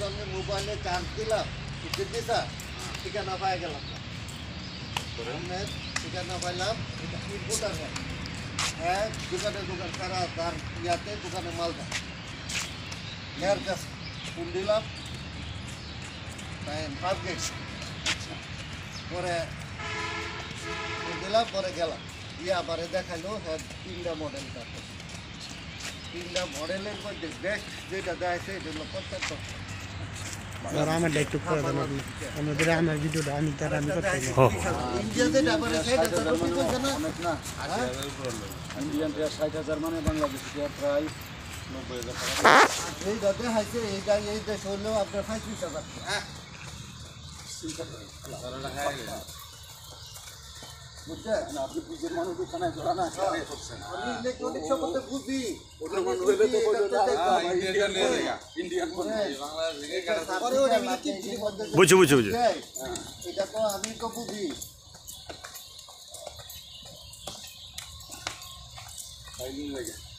জন্য মোবাইলে চার্জ দিলাম দিছা ঠিকানা পাই গেলাম না ঠিকানা পাইলাম এটা ইনপুটার হ্যাঁ দোকান সারা তার ইয়াতে দোকানে মাল দেয় এর কাছে ফোন দিলাম ফার্স্ট গেট পরে দিলাম পরে গেলাম গিয়ে আবার দেখাইলো হ্যাঁ 3টা মডেল আছে 3টা মডেলের মধ্যে বেস্ট যেটা দেয় সেটা হলো 75 আর আমার একটু করে দেন আমাদের আমার ভিডিওটা আমি তার আমি করতে ইন্ডিয়াতে ডাবরে সেটা তো কি বলছ না অনেক না ইন্ডিয়ান টাকা 60,000 মানে বাংলাদেশি টাকা প্রায় 90,000 টাকা এই দাদা হাইছে এইটা এই দেশ হলো আপনার 35,000 হ্যাঁ বুঝছেন আপনি বুঝেন মানুষ দোকানে জড়া না আমি ইলেকট্রনিক সম্বন্ধে বুঝি ওদের মানুষ হইলে তো ইন্ডিয়ান বুঝছি এটা তো আমি তো বুঝি বাংলাদেশ